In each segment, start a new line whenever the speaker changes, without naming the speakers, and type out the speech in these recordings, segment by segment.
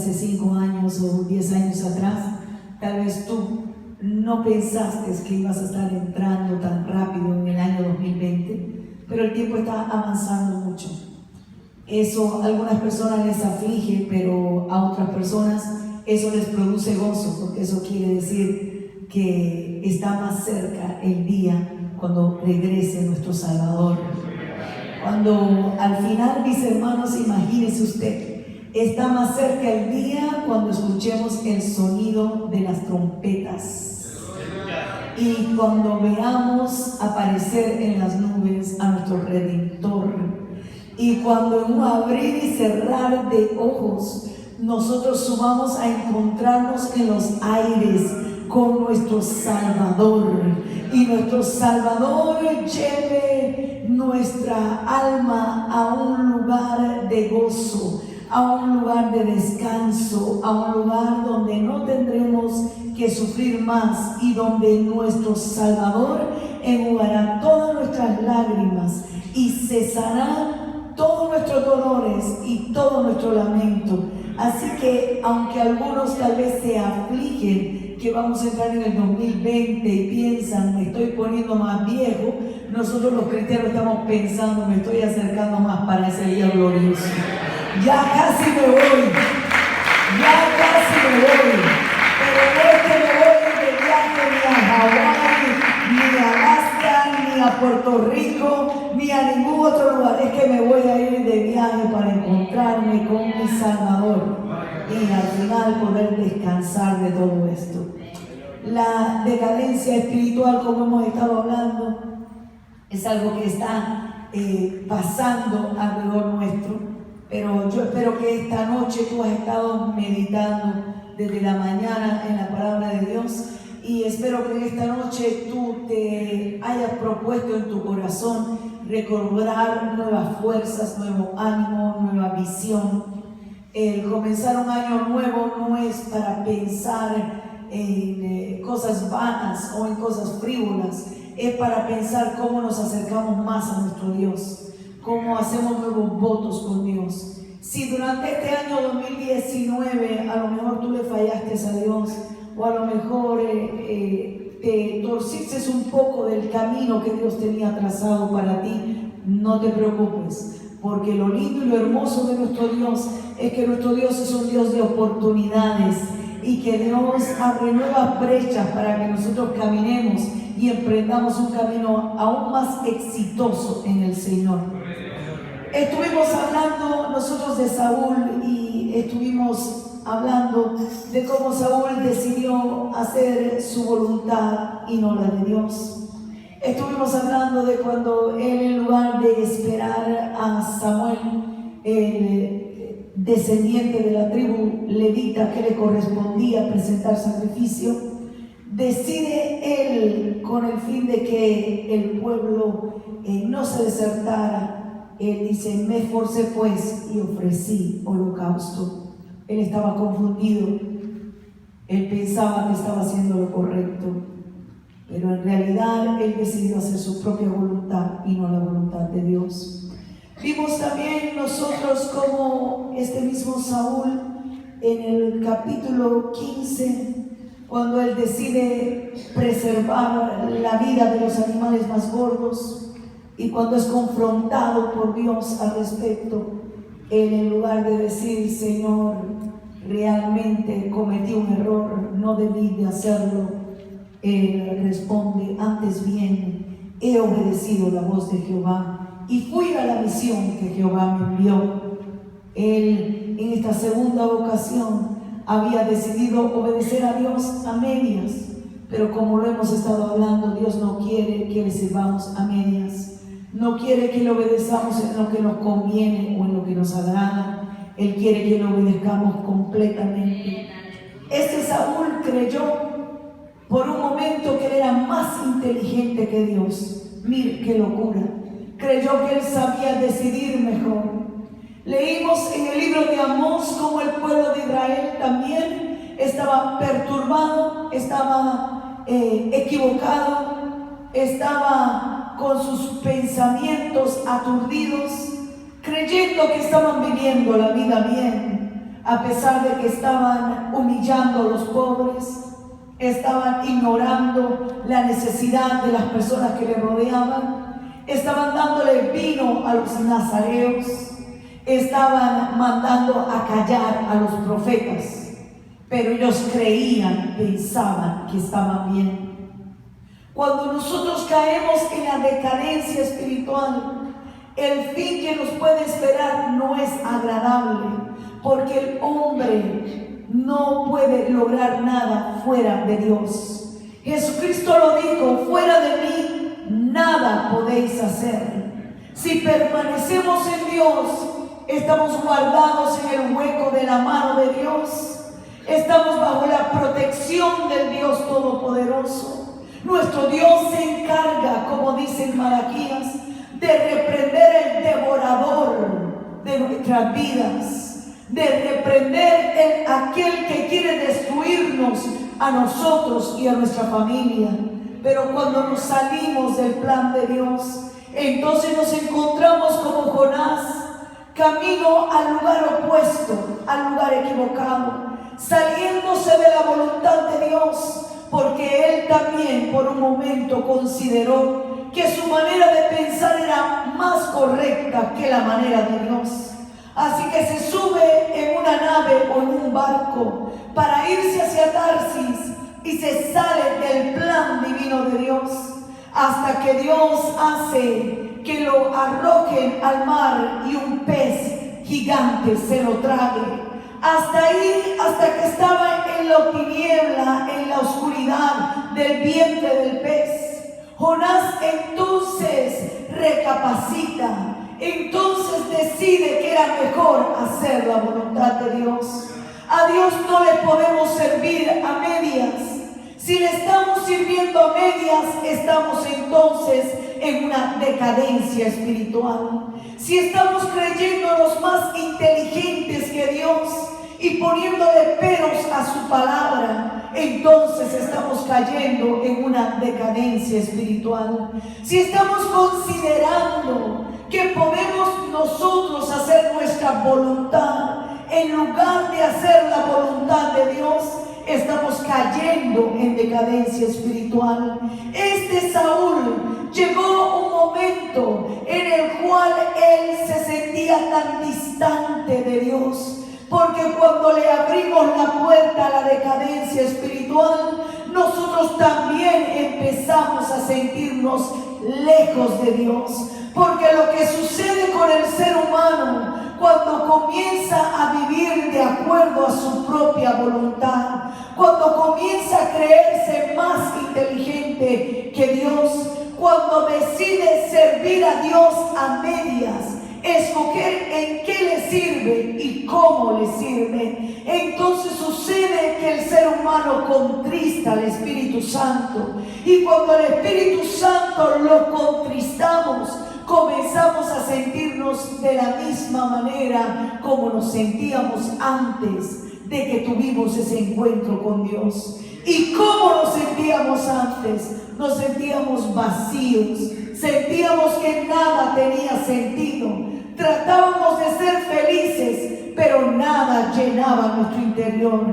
hace 5 años o 10 años atrás, tal vez tú no pensaste que ibas a estar entrando tan rápido en el año 2020, pero el tiempo está avanzando mucho. Eso a algunas personas les aflige, pero a otras personas eso les produce gozo, porque eso quiere decir que está más cerca el día cuando regrese nuestro Salvador. Cuando al final, mis hermanos, imagínese usted, está más cerca el día cuando escuchemos el sonido de las trompetas y cuando veamos aparecer en las nubes a nuestro Redentor, y cuando en un abrir y cerrar de ojos nosotros subamos a encontrarnos en los aires con nuestro Salvador, y nuestro Salvador lleve nuestra alma a un lugar de gozo, a un lugar de descanso, a un lugar donde no tendremos que sufrir más, y donde nuestro Salvador enjugará todas nuestras lágrimas y cesará todos nuestros dolores y todo nuestro lamento. Así que aunque algunos tal vez se afligen que vamos a entrar en el 2020 y piensan, me estoy poniendo más viejo, nosotros los cristianos estamos pensando, me estoy acercando más para ese día glorioso. Ya casi me voy, pero no es que me voy de viaje ni a Hawái, ni a Alaska, ni a Puerto Rico, ni a ningún otro lugar. Es que me voy a ir de viaje para encontrarme con mi Salvador y al final poder descansar de todo esto. La decadencia espiritual, como hemos estado hablando, es algo que está pasando alrededor nuestro. Pero yo espero que esta noche tú has estado meditando desde la mañana en la palabra de Dios, y espero que esta noche tú te hayas propuesto en tu corazón recobrar nuevas fuerzas, nuevo ánimo, nueva visión. El comenzar un año nuevo no es para pensar en cosas vanas o en cosas frívolas, es para pensar cómo nos acercamos más a nuestro Dios, cómo hacemos nuevos votos con Dios. Si durante este año 2019 a lo mejor tú le fallaste a Dios, o a lo mejor te torciste un poco del camino que Dios tenía trazado para ti, no te preocupes, porque lo lindo y lo hermoso de nuestro Dios es que nuestro Dios es un Dios de oportunidades, y que Dios abre nuevas brechas para que nosotros caminemos y emprendamos un camino aún más exitoso en el Señor. Estuvimos hablando nosotros de Saúl, y estuvimos hablando de cómo Saúl decidió hacer su voluntad y no la de Dios. Estuvimos hablando de cuando él, en lugar de esperar a Samuel, el descendiente de la tribu levita que le correspondía presentar sacrificio, decide él, con el fin de que el pueblo no se desertara, él dice: me esforcé pues y ofrecí holocausto. Él estaba confundido, él pensaba que estaba haciendo lo correcto, pero en realidad él decidió hacer su propia voluntad y no la voluntad de Dios. Vimos también nosotros cómo este mismo Saúl, en el capítulo 15, cuando él decide preservar la vida de los animales más gordos, y cuando es confrontado por Dios al respecto, él, en lugar de decir: Señor, realmente cometí un error, no debí de hacerlo, él responde: antes bien, he obedecido la voz de Jehová y fui a la misión que Jehová me envió. Él, en esta segunda ocasión, había decidido obedecer a Dios a medias, pero como lo hemos estado hablando, Dios no quiere que le sirvamos a medias. No quiere que le obedezcamos en lo que nos conviene o en lo que nos agrada. Él quiere que le obedezcamos completamente. Este Saúl creyó por un momento que él era más inteligente que Dios. Mire qué locura. Creyó que él sabía decidir mejor. Leímos en el libro de Amós cómo el pueblo de Israel también estaba perturbado, estaba equivocado, estaba con sus pensamientos aturdidos, creyendo que estaban viviendo la vida bien, a pesar de que estaban humillando a los pobres, estaban ignorando la necesidad de las personas que le rodeaban, estaban dándole vino a los nazareos, estaban mandando a callar a los profetas, pero ellos creían, pensaban que estaban bien. Cuando nosotros caemos en la decadencia espiritual, el fin que nos puede esperar no es agradable, porque el hombre no puede lograr nada fuera de Dios. Jesucristo lo dijo: fuera de mí nada podéis hacer. Si permanecemos en Dios, estamos guardados en el hueco de la mano de Dios, estamos bajo la protección del Dios Todopoderoso. Nuestro Dios se encarga, como dice en Malaquías, de reprender el devorador de nuestras vidas, de reprender aquel que quiere destruirnos a nosotros y a nuestra familia. Pero cuando nos salimos del plan de Dios, entonces nos encontramos como Jonás, camino al lugar opuesto, al lugar equivocado, saliéndose de la voluntad de Dios, porque él también por un momento consideró que su manera de pensar era más correcta que la manera de Dios. Así que se sube en una nave o en un barco para irse hacia Tarsis y se sale del plan divino de Dios, hasta que Dios hace que lo arrojen al mar y un pez gigante se lo trague. Hasta ahí, hasta que estaba en la tiniebla, en la oscuridad del vientre del pez. Jonás entonces recapacita, entonces decide que era mejor hacer la voluntad de Dios. A Dios no le podemos servir a medias. Si le estamos sirviendo a medias, estamos entonces en una decadencia espiritual. Si estamos creyéndonos más inteligentes que Dios y poniéndole peros a su palabra, entonces estamos cayendo en una decadencia espiritual. Si estamos considerando que podemos nosotros hacer nuestra voluntad en lugar de hacer la voluntad de Dios, estamos cayendo en decadencia espiritual. Saúl llegó un momento en el cual él se sentía tan distante de Dios, porque cuando le abrimos la puerta a la decadencia espiritual, nosotros también empezamos a sentirnos lejos de Dios. Porque lo que sucede con el ser humano cuando comienza a vivir de acuerdo a su propia voluntad, cuando comienza a creerse más inteligente que Dios, cuando decide servir a Dios a medias, escoger en qué le sirve y cómo le sirve, entonces sucede que el ser humano contrista al Espíritu Santo, y cuando el Espíritu Santo lo contristamos, comenzamos a sentirnos de la misma manera como nos sentíamos antes de que tuvimos ese encuentro con Dios. ¿Y cómo nos sentíamos antes? Nos sentíamos vacíos, sentíamos que nada tenía sentido, tratábamos de ser felices, pero nada llenaba nuestro interior,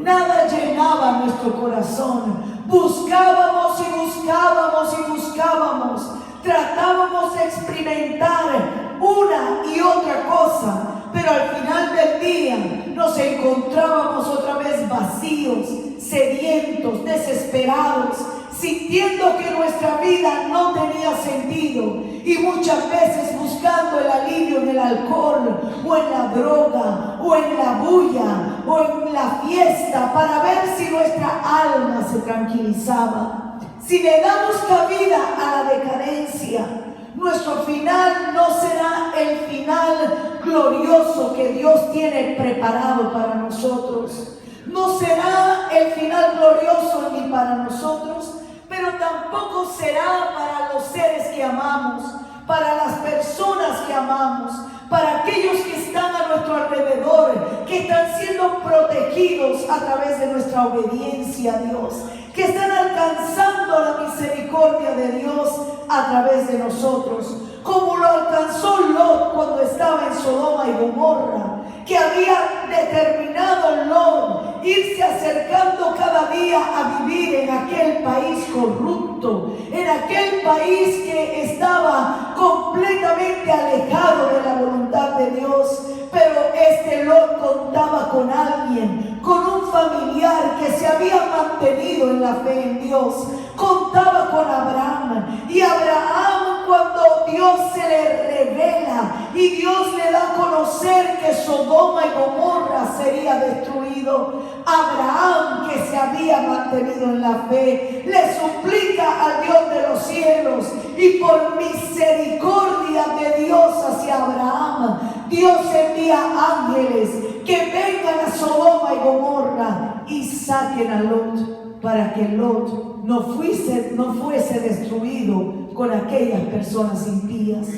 nada llenaba nuestro corazón. Buscábamos y buscábamos y buscábamos, tratábamos de experimentar una y otra cosa, pero al final del día nos encontrábamos otra vez vacíos, sedientos, desesperados, sintiendo que nuestra vida no tenía sentido, y muchas veces buscando el alivio en el alcohol o en la droga o en la bulla o en la fiesta para ver si nuestra alma se tranquilizaba. Si le damos cabida a la decadencia, nuestro final no será el final glorioso que Dios tiene preparado para nosotros. No será el final glorioso ni para nosotros, pero tampoco será para los seres que amamos, para las personas que amamos, para aquellos que están a nuestro alrededor, que están siendo protegidos a través de nuestra obediencia a Dios, que están alcanzando la misericordia de Dios a través de nosotros, como lo alcanzó Lot cuando estaba en Sodoma y Gomorra, que había determinado Lot irse acercando cada día a vivir en aquel país corrupto, en aquel país que estaba completamente alejado de la voluntad de Dios. Pero este Lot contaba con alguien, con un familiar que se había mantenido en la fe en Dios. Contaba con Abraham, y Abraham, cuando Dios se le revela y Dios le da a conocer que Sodoma y Gomorra sería destruido, Abraham, que se había mantenido en la fe, le suplica al Dios de los cielos, y por misericordia de Dios hacia Abraham, Dios envía ángeles que vengan a Sodoma y Gomorra y saquen a Lot, para que Lot no fuese destruido con aquellas personas impías.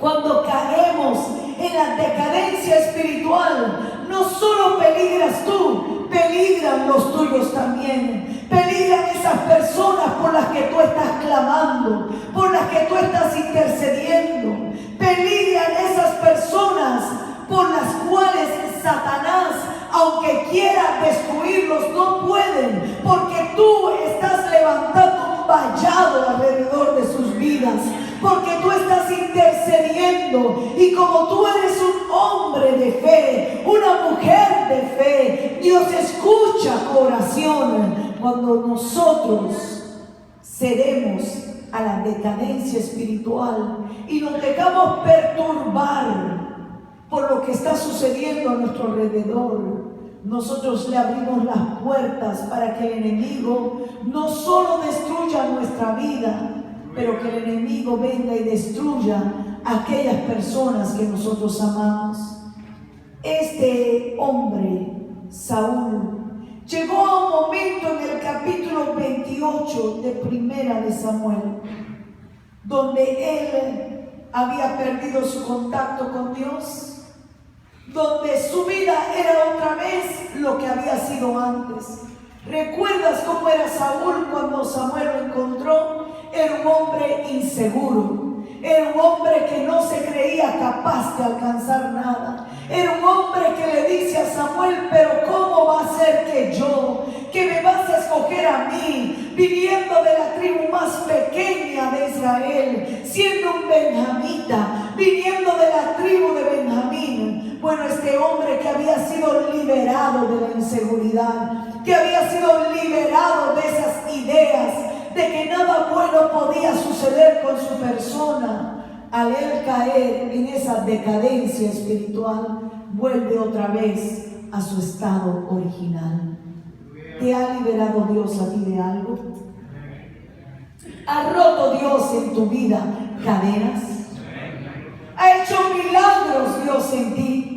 Cuando caemos en la decadencia espiritual, no solo peligras tú, peligran los tuyos también. Peligran esas personas por las que tú estás clamando, por las que tú estás intercediendo. Peligran esas personas por las cuales Satanás, aunque quiera destruirlos, no pueden, porque tú estás levantando un vallado alrededor de sus vidas, porque tú estás intercediendo, y como tú eres un hombre de fe, una mujer de fe, Dios escucha tu oración. Cuando nosotros cedemos a la decadencia espiritual y nos dejamos perturbar por lo que está sucediendo a nuestro alrededor, nosotros le abrimos las puertas para que el enemigo no solo destruya nuestra vida, pero que el enemigo venga y destruya a aquellas personas que nosotros amamos. Este hombre, Saúl, llegó a un momento en el capítulo 28 de Primera de Samuel, donde él había perdido su contacto con Dios, donde su vida era otra vez lo que había sido antes. ¿Recuerdas cómo era Saúl cuando Samuel lo encontró? Era un hombre inseguro, era un hombre que no se creía capaz de alcanzar nada. Era un hombre que le dice a Samuel: pero ¿cómo va a ser que me vas a escoger a mí, viniendo de la tribu más pequeña de Israel, siendo un benjamita, viniendo de la tribu de Benjamín? Bueno, este hombre que había sido liberado de la inseguridad, que había sido liberado de esas ideas de que nada bueno podía suceder con su persona, al él caer en esa decadencia espiritual, vuelve otra vez a su estado original. ¿Te ha liberado Dios a ti de algo? ¿Ha roto Dios en tu vida cadenas? ¿Ha hecho milagros Dios en ti?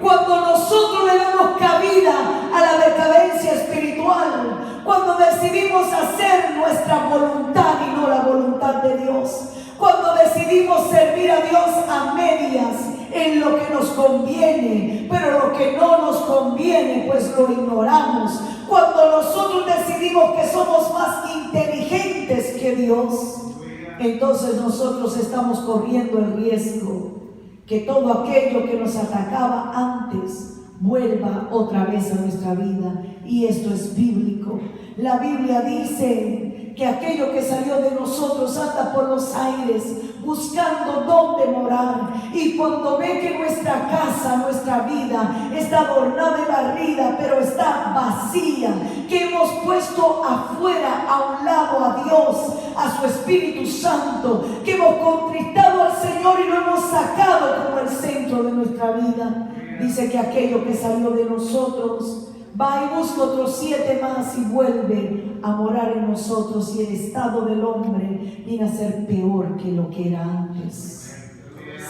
Cuando nosotros le damos cabida a la decadencia espiritual, cuando decidimos hacer nuestra voluntad y no la voluntad de Dios, cuando decidimos servir a Dios a medias en lo que nos conviene, pero lo que no nos conviene pues lo ignoramos, cuando nosotros decidimos que somos más inteligentes que Dios, entonces nosotros estamos corriendo el riesgo que todo aquello que nos atacaba antes vuelva otra vez a nuestra vida. Y esto es bíblico. La Biblia dice que aquello que salió de nosotros anda por los aires buscando dónde morar, y cuando ve que nuestra casa, nuestra vida está adornada y barrida, pero está vacía, que hemos puesto afuera, a un lado, a Dios, a su Espíritu Santo, que hemos contristado al Señor y lo hemos sacado como el centro de nuestra vida, dice que aquello que salió de nosotros va y busca otros 7 más y vuelve a morar en nosotros, y el estado del hombre viene a ser peor que lo que era antes.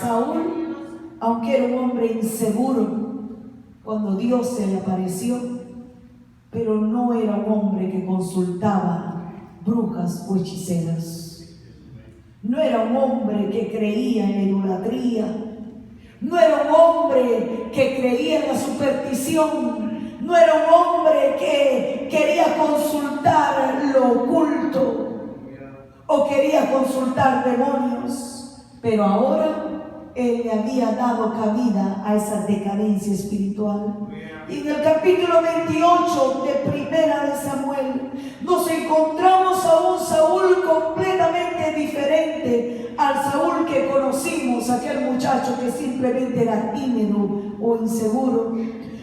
Saúl, aunque era un hombre inseguro, cuando Dios se le apareció, pero no era un hombre que consultaba brujas o hechiceras. No era un hombre que creía en la idolatría. No era un hombre que creía en la superstición. No era un hombre que quería consultar lo oculto o quería consultar demonios. Pero ahora él le había dado cabida a esa decadencia espiritual. Y en el capítulo 28 de Primera de Samuel nos encontramos a un Saúl completamente diferente al Saúl que conocimos, aquel muchacho que simplemente era tímido o inseguro.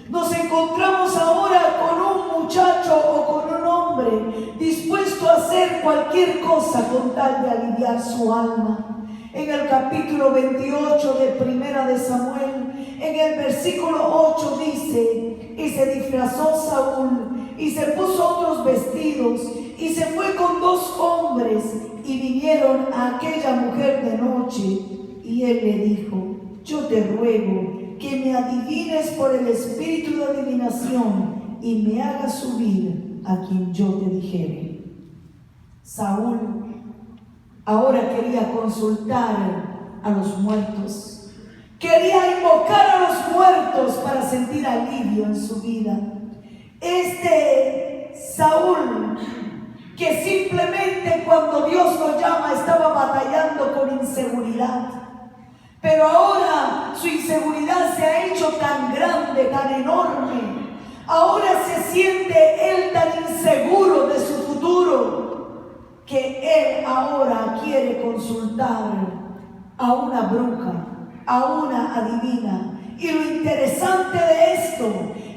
Nos encontramos ahora con un muchacho o con un hombre dispuesto a hacer cualquier cosa con tal de aliviar su alma. En el capítulo 28 de Primera de Samuel, en el versículo 8 dice: y se disfrazó Saúl y se puso otros vestidos y se fue con 2 hombres y vinieron a aquella mujer de noche, y él le dijo: yo te ruego que me adivines por el espíritu de adivinación y me hagas subir a quien yo te dijere. Saúl ahora quería consultar a los muertos, quería invocar a los muertos para sentir alivio en su vida. Este Saúl, que simplemente cuando Dios lo llama estaba batallando con inseguridad, pero ahora su inseguridad se ha hecho tan grande, tan enorme. Ahora se siente él tan inseguro de su futuro que él ahora quiere consultar a una bruja, a una adivina. Y lo interesante de esto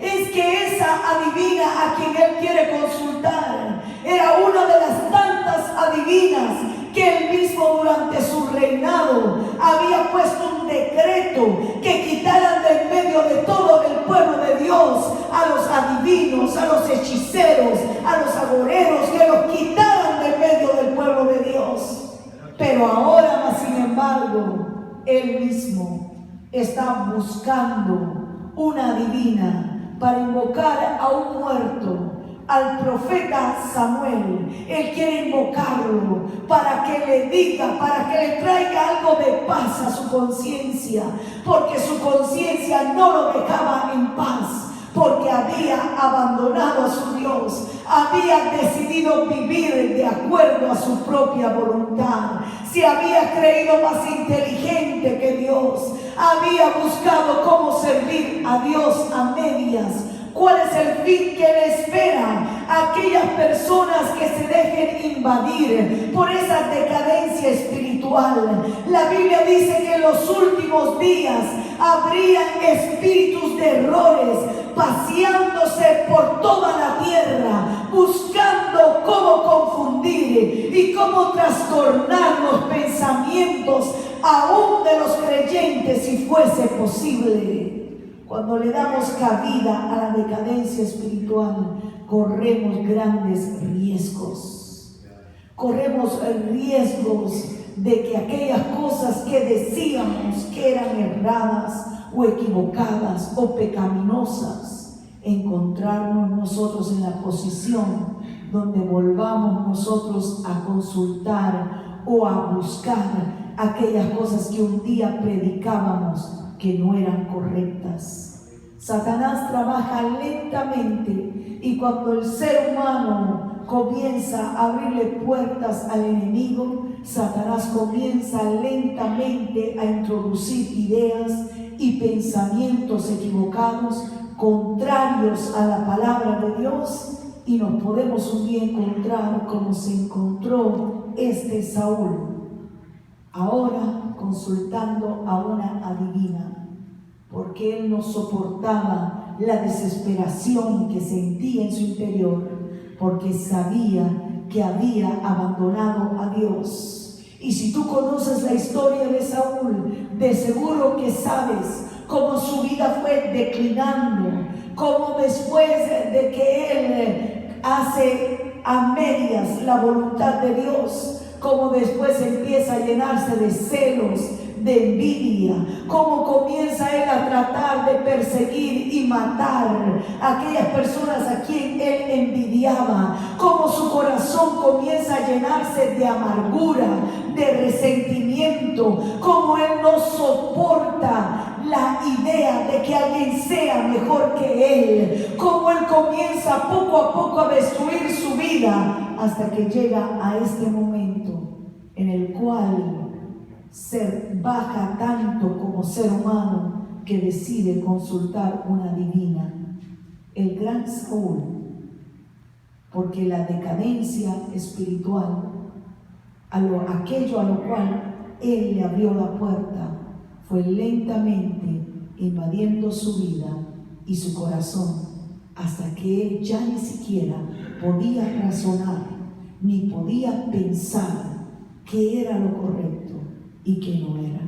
es que esa adivina a quien él quiere consultar era una de las tantas adivinas que él mismo durante su reinado había puesto un decreto que quitaran de en medio de todo el pueblo de Dios a los adivinos, a los hechiceros, a los agoreros, que los quitaran de en medio del pueblo de Dios. Pero ahora, más sin embargo, él mismo está buscando una adivina para invocar a un muerto, al profeta Samuel. Él quiere invocarlo para que le diga, para que le traiga algo de paz a su conciencia, porque su conciencia no lo dejaba en paz, porque había abandonado a su Dios, había decidido vivir de acuerdo a su propia voluntad, se había creído más inteligente que Dios, había buscado cómo servir a Dios a medias. ¿Cuál es el fin que le espera a aquellas personas que se dejen invadir por esa decadencia espiritual? La Biblia dice que en los últimos días habrían espíritus de errores paseándose por toda la tierra, buscando cómo confundir y cómo trastornar los pensamientos aún de los creyentes, si fuese posible. Cuando le damos cabida a la decadencia espiritual, corremos grandes riesgos. Corremos riesgos de que aquellas cosas que decíamos que eran erradas o equivocadas o pecaminosas, encontrarnos nosotros en la posición donde volvamos nosotros a consultar o a buscar aquellas cosas que un día predicábamos que no eran correctas. Satanás trabaja lentamente, y cuando el ser humano comienza a abrirle puertas al enemigo, Satanás comienza lentamente a introducir ideas y pensamientos equivocados, contrarios a la palabra de Dios, y nos podemos un día encontrar como se encontró este Saúl, ahora consultando a una adivina, porque él no soportaba la desesperación que sentía en su interior, porque sabía que había abandonado a Dios. Y si tú conoces la historia de Saúl, de seguro que sabes cómo su vida fue declinando, cómo después de que él hace a medias la voluntad de Dios, cómo después empieza a llenarse de celos, de envidia, cómo comienza él a tratar de perseguir y matar a aquellas personas a quien él envidiaba, cómo su corazón comienza a llenarse de amargura, de resentimiento, cómo él no soporta la idea de que alguien sea mejor que él, cómo él comienza poco a poco a destruir su vida hasta que llega a este momento en el cual ser baja tanto como ser humano que decide consultar una divina, el gran Saúl, porque la decadencia espiritual, aquello a lo cual él le abrió la puerta, fue lentamente invadiendo su vida y su corazón, hasta que él ya ni siquiera podía razonar, ni podía pensar qué era lo correcto y qué no era.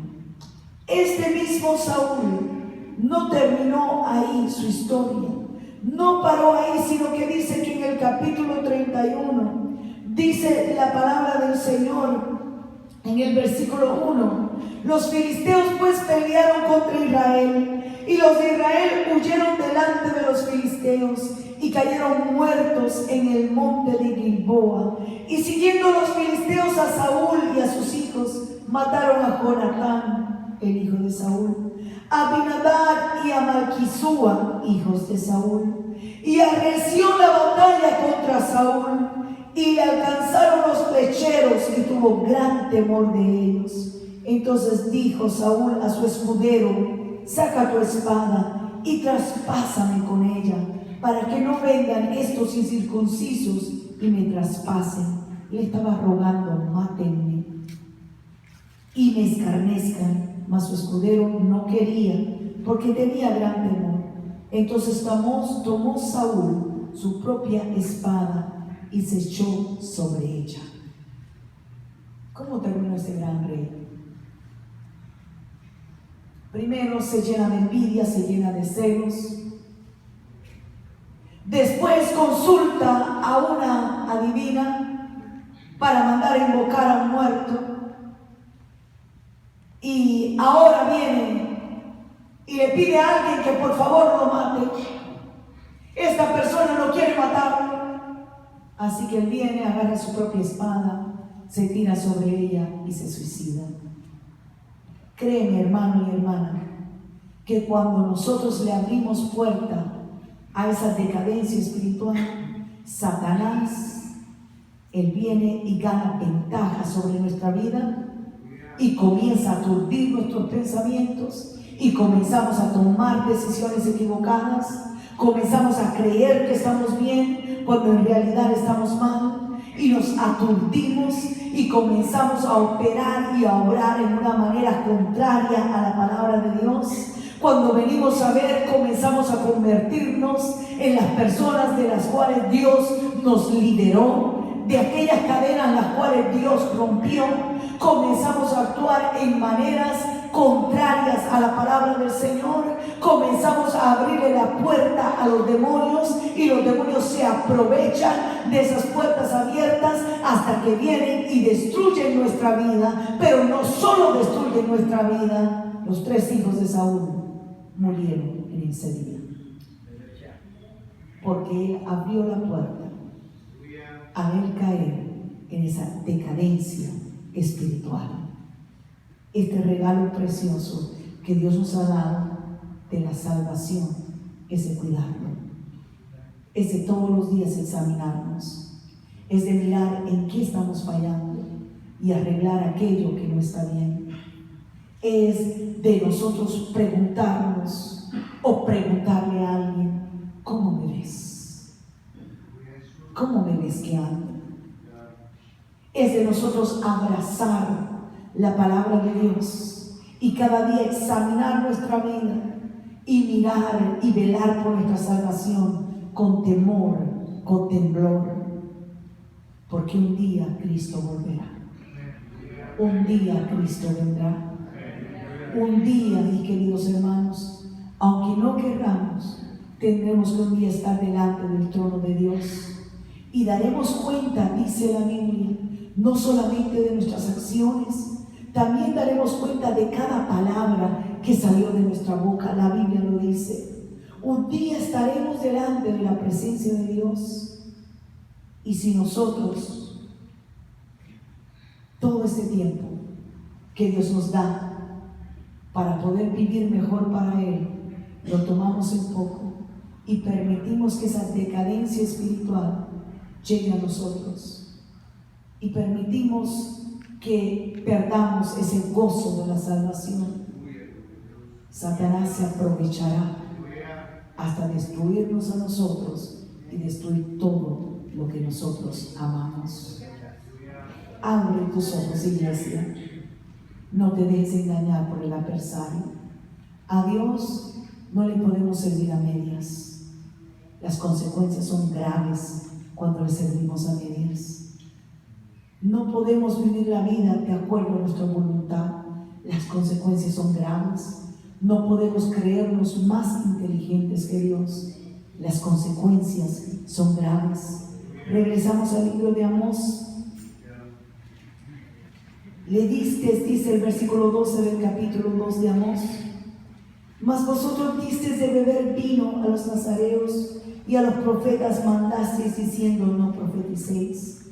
Este mismo Saúl no terminó ahí su historia, no paró ahí, sino que dice que en el capítulo 31, dice la palabra del Señor, en el versículo 1, los filisteos pues pelearon contra Israel, y los de Israel huyeron delante de los filisteos, y cayeron muertos en el monte de Gilboa. Y siguiendo los filisteos a Saúl y a sus hijos, mataron a Jonatán, el hijo de Saúl, a Abinadab y a Malquisúa, hijos de Saúl, y arreció la batalla contra Saúl, y le alcanzaron los flecheros, y tuvo gran temor de ellos. Entonces dijo Saúl a su escudero: saca tu espada y traspásame con ella, para que no vengan estos incircuncisos y me traspasen. Le estaba rogando: mátenme y me escarnezcan. Mas su escudero no quería, porque tenía gran temor. Entonces tomó Saúl su propia espada y se echó sobre ella. ¿Cómo terminó ese gran rey? Primero se llena de envidia, se llena de celos. Después consulta a una adivina para mandar a invocar a un muerto. Y ahora viene y le pide a alguien que por favor lo mate. Esta persona no quiere matarlo. Así que él viene, agarra su propia espada, se tira sobre ella y se suicida. Créeme, hermano y hermana, que cuando nosotros le abrimos puerta a esa decadencia espiritual, Satanás, él viene y gana ventaja sobre nuestra vida y comienza a aturdir nuestros pensamientos y comenzamos a tomar decisiones equivocadas, comenzamos a creer que estamos bien cuando en realidad estamos mal, y nos aturdimos y comenzamos a operar y a obrar en una manera contraria a la palabra de Dios. Cuando venimos a ver, comenzamos a convertirnos en las personas de las cuales Dios nos liberó, de aquellas cadenas las cuales Dios rompió. Comenzamos a actuar en maneras contrarias a la palabra del Señor. Comenzamos a abrirle la puerta a los demonios, y los demonios se aprovechan de esas puertas abiertas hasta que vienen y destruyen nuestra vida. Pero no solo destruyen nuestra vida, los 3 hijos de Saúl murieron en ese día, porque él abrió la puerta a él caer en esa decadencia espiritual. Este regalo precioso que Dios nos ha dado de la salvación es de cuidarlo, es de todos los días examinarnos, es de mirar en qué estamos fallando y arreglar aquello que no está bien. Es de nosotros preguntarnos o preguntarle a alguien: ¿cómo me ves? ¿Cómo me ves que ando? Es de nosotros abrazar la palabra de Dios y cada día examinar nuestra vida y mirar y velar por nuestra salvación con temor, con temblor, porque un día Cristo volverá. Un día Cristo vendrá. Un día, mis queridos hermanos, aunque no querramos, tendremos que un día estar delante del trono de Dios y daremos cuenta, dice la Biblia, no solamente de nuestras acciones, también daremos cuenta de cada palabra que salió de nuestra boca. La Biblia lo dice. Un día estaremos delante de la presencia de Dios, y si nosotros todo este tiempo que Dios nos da para poder vivir mejor para Él, lo tomamos en poco y permitimos que esa decadencia espiritual llegue a nosotros, y permitimos que perdamos ese gozo de la salvación, Satanás se aprovechará hasta destruirnos a nosotros y destruir todo lo que nosotros amamos. Abre tus ojos, iglesia. No te dejes engañar por el adversario. A Dios no le podemos servir a medias. Las consecuencias son graves cuando le servimos a medias. No podemos vivir la vida de acuerdo a nuestra voluntad. Las consecuencias son graves. No podemos creernos más inteligentes que Dios. Las consecuencias son graves. Regresamos al libro de Amós. Le disteis, dice el versículo 12 del capítulo 2 de Amós, mas vosotros disteis de beber vino a los nazareos y a los profetas mandasteis diciendo no profeticéis.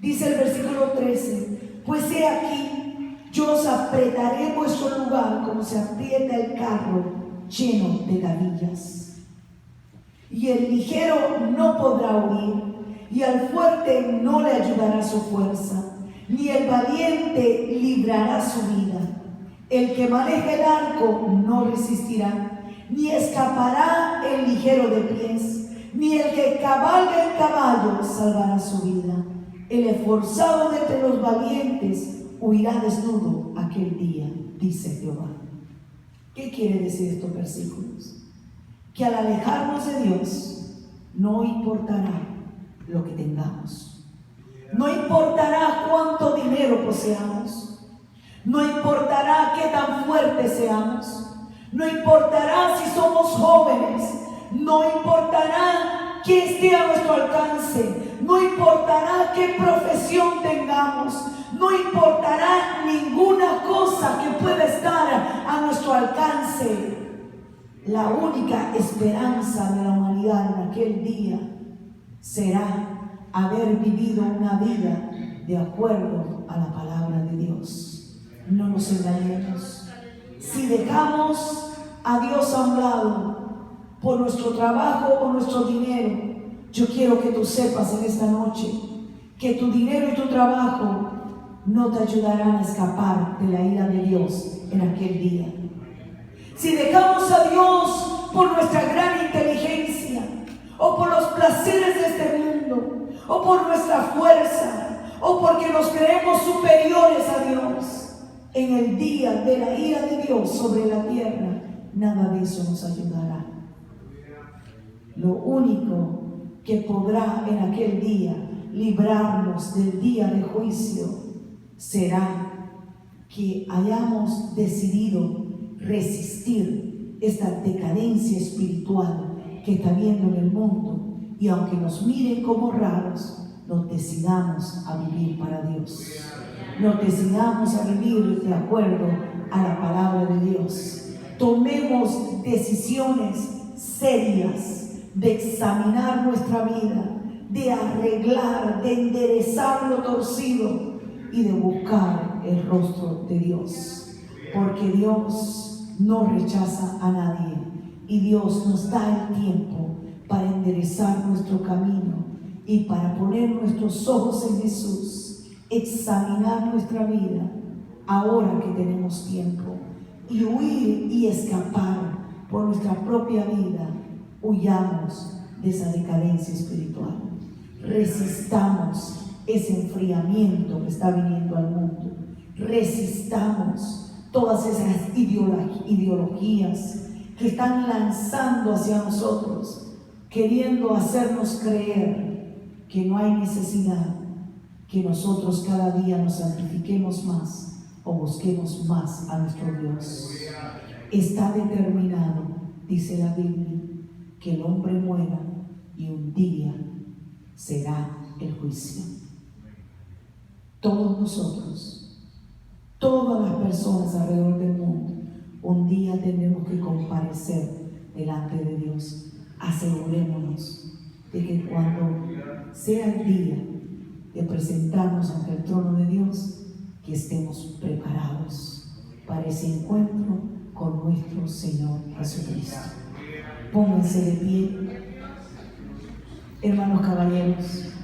Dice el versículo 13, pues he aquí, yo os apretaré vuestro lugar como se aprieta el carro lleno de gavillas. Y el ligero no podrá huir, y al fuerte no le ayudará su fuerza, ni el valiente librará su vida. El que maneje el arco no resistirá, ni escapará el ligero de pies, ni el que cabalga el caballo salvará su vida. El esforzado de entre los valientes huirá desnudo aquel día, dice Jehová. ¿Qué quiere decir estos versículos? Que al alejarnos de Dios, no importará lo que tengamos. No importará cuánto dinero poseamos. No importará qué tan fuertes seamos. No importará si somos jóvenes. No importará qué esté a nuestro alcance. No importará qué profesión tengamos. No importará ninguna cosa que pueda estar a nuestro alcance. La única esperanza de la humanidad en aquel día será haber vivido una vida de acuerdo a la palabra de Dios. No nos engañemos. Si dejamos a Dios a un lado por nuestro trabajo o nuestro dinero, yo quiero que tú sepas en esta noche que tu dinero y tu trabajo no te ayudarán a escapar de la ira de Dios en aquel día. Si dejamos a Dios por nuestra gran inteligencia o por los placeres de este mundo, o por nuestra fuerza, o porque nos creemos superiores a Dios, en el día de la ira de Dios sobre la tierra, nada de eso nos ayudará. Lo único que podrá en aquel día librarnos del día de juicio será que hayamos decidido resistir esta decadencia espiritual que está viendo en el mundo. Y aunque nos miren como raros, nos decidamos a vivir para Dios. Nos decidamos a vivir de acuerdo a la palabra de Dios. Tomemos decisiones serias de examinar nuestra vida, de arreglar, de enderezar lo torcido y de buscar el rostro de Dios. Porque Dios no rechaza a nadie y Dios nos da el tiempo para enderezar nuestro camino y para poner nuestros ojos en Jesús, examinar nuestra vida ahora que tenemos tiempo y huir y escapar por nuestra propia vida. Huyamos de esa decadencia espiritual. Resistamos ese enfriamiento que está viniendo al mundo. Resistamos todas esas ideologías que están lanzando hacia nosotros, queriendo hacernos creer que no hay necesidad que nosotros cada día nos santifiquemos más o busquemos más a nuestro Dios. Está determinado, dice la Biblia, que el hombre muera y un día será el juicio. Todos nosotros, todas las personas alrededor del mundo, un día tendremos que comparecer delante de Dios. Asegurémonos de que cuando sea el día de presentarnos ante el trono de Dios, que estemos preparados para ese encuentro con nuestro Señor Jesucristo. Pónganse de pie, hermanos caballeros.